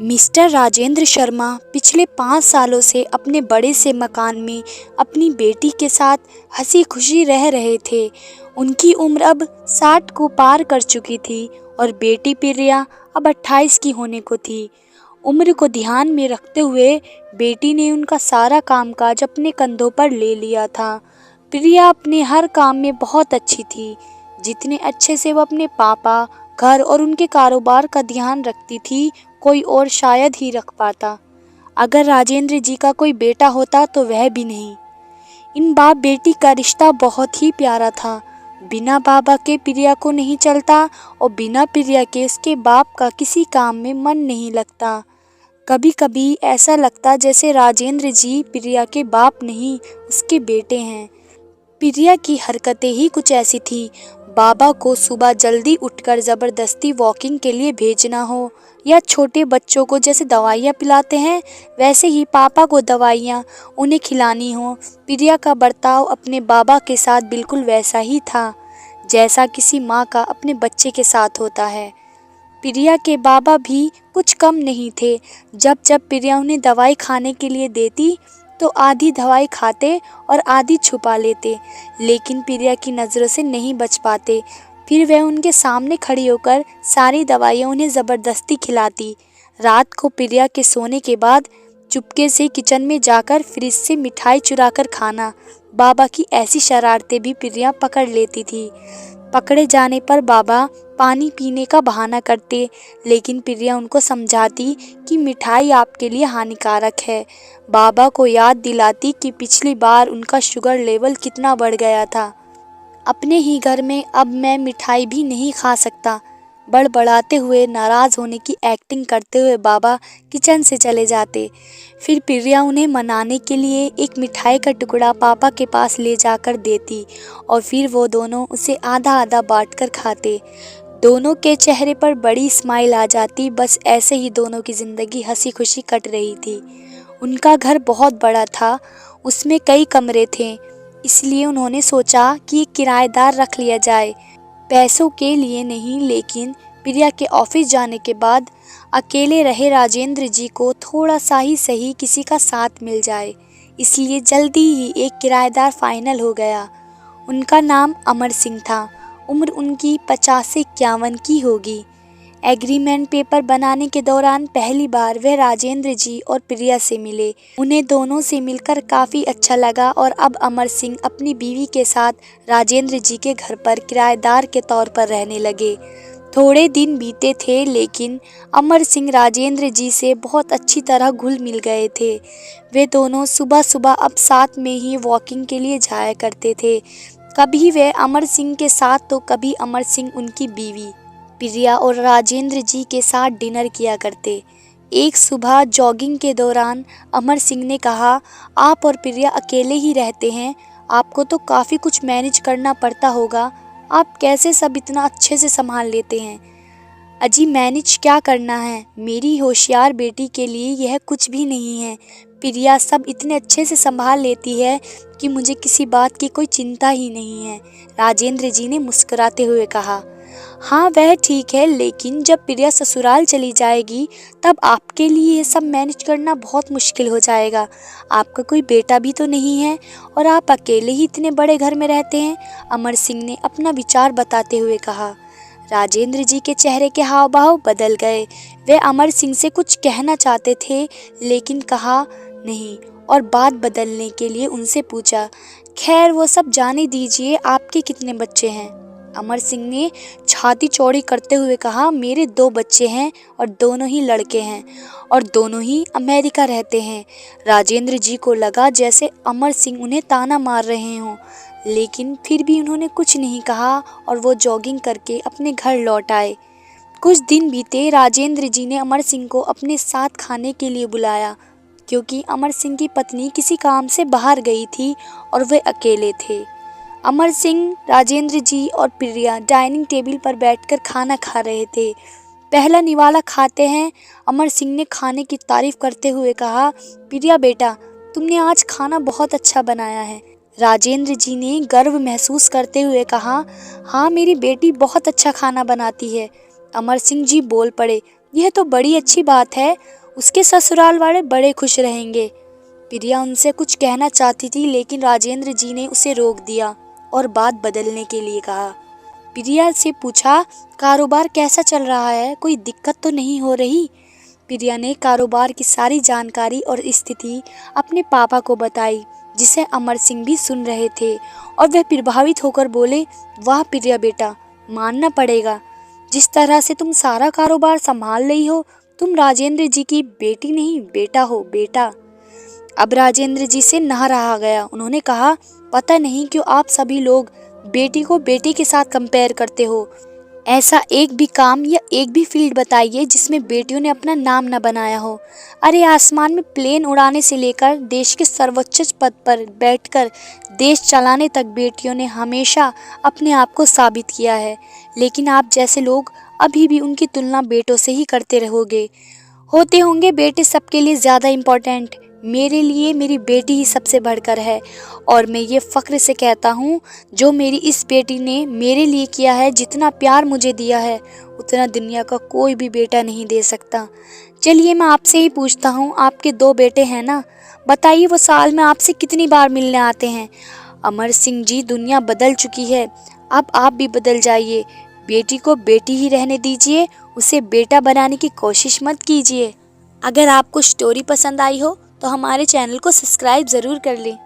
Mister Rajendra Sharma पिछले 5 सालों से अपने बड़े से मकान में अपनी बेटी के साथ हंसी खुशी रह रहे थे। उनकी उम्र अब 60 को पार कर चुकी थी और बेटी प्रिया अब 28 की होने को थी। उम्र को ध्यान में रखते हुए बेटी ने उनका सारा कामकाज अपने कंधों पर ले लिया था। प्रिया अपने हर काम में बहुत अच्छी थी। जितने अच्छे से वो अपने पापा, घर और उनके कारोबार का ध्यान रखती थी, कोई और शायद ही रख पाता। अगर राजेंद्र जी का कोई बेटा होता तो वह भी नहीं। इन बाप बेटी का रिश्ता बहुत ही प्यारा था। बिना बाबा के प्रिया को नहीं चलता और बिना प्रिया के उसके बाप का किसी काम में मन नहीं लगता। कभी कभी ऐसा लगता जैसे राजेंद्र जी प्रिया के बाप नहीं, उसके बेटे हैं। प्रिया की हरकतें ही कुछ ऐसी थी। बाबा को सुबह जल्दी उठकर ज़बरदस्ती वॉकिंग के लिए भेजना हो, या छोटे बच्चों को जैसे दवाइयाँ पिलाते हैं वैसे ही पापा को दवाइयाँ उन्हें खिलानी हो। प्रिया का बर्ताव अपने बाबा के साथ बिल्कुल वैसा ही था जैसा किसी माँ का अपने बच्चे के साथ होता है। प्रिया के बाबा भी कुछ कम नहीं थे। जब जब प्रिया उन्हें दवाई खाने के लिए देती तो आधी दवाई खाते और आधी छुपा लेते, लेकिन प्रिया की नज़रों से नहीं बच पाते। फिर वह उनके सामने खड़ी होकर सारी दवाइयाँ उन्हें ज़बरदस्ती खिलाती। रात को प्रिया के सोने के बाद चुपके से किचन में जाकर फ्रिज से मिठाई चुराकर खाना। बाबा की ऐसी शरारतें भी प्रिया पकड़ लेती थी। पकड़े जाने पर बाबा पानी पीने का बहाना करते, लेकिन प्रिया उनको समझाती कि मिठाई आपके लिए हानिकारक है। बाबा को याद दिलाती कि पिछली बार उनका शुगर लेवल कितना बढ़ गया था। अपने ही घर में अब मैं मिठाई भी नहीं खा सकता। बड़बड़ाते हुए नाराज़ होने की एक्टिंग करते हुए बाबा किचन से चले जाते। फिर प्रिया उन्हें मनाने के लिए एक मिठाई का टुकड़ा पापा के पास ले जाकर देती और फिर वो दोनों उसे आधा आधा बांटकर खाते। दोनों के चेहरे पर बड़ी स्माइल आ जाती। बस ऐसे ही दोनों की ज़िंदगी हंसी खुशी कट रही थी। उनका घर बहुत बड़ा था, उसमें कई कमरे थे, इसलिए उन्होंने सोचा कि एक किराएदार रख लिया जाए। पैसों के लिए नहीं, लेकिन प्रिया के ऑफिस जाने के बाद अकेले रहे राजेंद्र जी को थोड़ा सा ही सही किसी का साथ मिल जाए, इसलिए जल्दी ही एक किराएदार फाइनल हो गया। उनका नाम अमर सिंह था। उम्र उनकी 50 से 51 की होगी। एग्रीमेंट पेपर बनाने के दौरान पहली बार वह राजेंद्र जी और प्रिया से मिले। उन्हें दोनों से मिलकर काफ़ी अच्छा लगा और अब अमर सिंह अपनी बीवी के साथ राजेंद्र जी के घर पर किराएदार के तौर पर रहने लगे। थोड़े दिन बीते थे, लेकिन अमर सिंह राजेंद्र जी से बहुत अच्छी तरह घुल मिल गए थे। वे दोनों सुबह सुबह अब साथ में ही वॉकिंग के लिए जाया करते थे। कभी वे अमर सिंह के साथ तो कभी अमर सिंह उनकी बीवी प्रिया और राजेंद्र जी के साथ डिनर किया करते। एक सुबह जॉगिंग के दौरान अमर सिंह ने कहा, आप और प्रिया अकेले ही रहते हैं, आपको तो काफ़ी कुछ मैनेज करना पड़ता होगा, आप कैसे सब इतना अच्छे से संभाल लेते हैं। अजी मैनेज क्या करना है, मेरी होशियार बेटी के लिए यह कुछ भी नहीं है। प्रिया सब इतने अच्छे से संभाल लेती है कि मुझे किसी बात की कोई चिंता ही नहीं है, राजेंद्र जी ने मुस्कुराते हुए कहा। हाँ वह ठीक है, लेकिन जब प्रिया ससुराल चली जाएगी तब आपके लिए ये सब मैनेज करना बहुत मुश्किल हो जाएगा। आपका कोई बेटा भी तो नहीं है और आप अकेले ही इतने बड़े घर में रहते हैं, अमर सिंह ने अपना विचार बताते हुए कहा। राजेंद्र जी के चेहरे के हाव भाव बदल गए। वे अमर सिंह से कुछ कहना चाहते थे, लेकिन कहा नहीं और बात बदलने के लिए उनसे पूछा, खैर वो सब जाने दीजिए, आपके कितने बच्चे हैं। अमर सिंह ने छाती चौड़ी करते हुए कहा, मेरे 2 बच्चे हैं और दोनों ही लड़के हैं और दोनों ही अमेरिका रहते हैं। राजेंद्र जी को लगा जैसे अमर सिंह उन्हें ताना मार रहे हों, लेकिन फिर भी उन्होंने कुछ नहीं कहा और वो जॉगिंग करके अपने घर लौट आए। कुछ दिन बीते। राजेंद्र जी ने अमर सिंह को अपने साथ खाने के लिए बुलाया, क्योंकि अमर सिंह की पत्नी किसी काम से बाहर गई थी और वे अकेले थे। अमर सिंह, राजेंद्र जी और प्रिया डाइनिंग टेबल पर बैठकर खाना खा रहे थे। पहला निवाला खाते हैं अमर सिंह ने खाने की तारीफ करते हुए कहा, प्रिया बेटा तुमने आज खाना बहुत अच्छा बनाया है। राजेंद्र जी ने गर्व महसूस करते हुए कहा, हाँ मेरी बेटी बहुत अच्छा खाना बनाती है। अमर सिंह जी बोल पड़े, यह तो बड़ी अच्छी बात है, उसके ससुराल वाले बड़े खुश रहेंगे। प्रिया उनसे कुछ कहना चाहती थी लेकिन राजेंद्र जी ने उसे रोक दिया और बात बदलने के लिए कहा। प्रिया से पूछा, कारोबार कैसा चल रहा है, कोई दिक्कत तो नहीं हो रही? प्रिया ने कारोबार की सारी जानकारी और स्थिति अपने पापा को बताई, जिसे अमर सिंह भी सुन रहे थे और वह प्रभावित होकर बोले, वाह प्रिया बेटा, मानना पड़ेगा, जिस तरह से तुम सारा कारोबार संभाल रही हो, तुम राजेंद्र जी की बेटी नहीं बेटा हो, बेटा। अब राजेंद्र जी से ना रहा गया। उन्होंने कहा, पता नहीं क्यों आप सभी लोग बेटी को बेटी के साथ कंपेयर करते हो। ऐसा एक भी काम या एक भी फील्ड बताइए जिसमें बेटियों ने अपना नाम न बनाया हो। अरे आसमान में प्लेन उड़ाने से लेकर देश के सर्वोच्च पद पर बैठकर देश चलाने तक बेटियों ने हमेशा अपने आप को साबित किया है। लेकिन आप जैसे लोग अभी भी उनकी तुलना बेटों से ही करते रहोगे। होते होंगे बेटे सबके लिए ज़्यादा इम्पोर्टेंट, मेरे लिए मेरी बेटी ही सबसे बढ़कर है। और मैं ये फ़ख्र से कहता हूँ, जो मेरी इस बेटी ने मेरे लिए किया है, जितना प्यार मुझे दिया है, उतना दुनिया का कोई भी बेटा नहीं दे सकता। चलिए मैं आपसे ही पूछता हूँ, आपके 2 बेटे हैं ना, बताइए वो साल में आपसे कितनी बार मिलने आते हैं? अमर सिंह जी, दुनिया बदल चुकी है, अब आप भी बदल जाइए। बेटी को बेटी ही रहने दीजिए, उसे बेटा बनाने की कोशिश मत कीजिए। अगर आपको स्टोरी पसंद आई हो तो हमारे चैनल को सब्सक्राइब ज़रूर कर लें।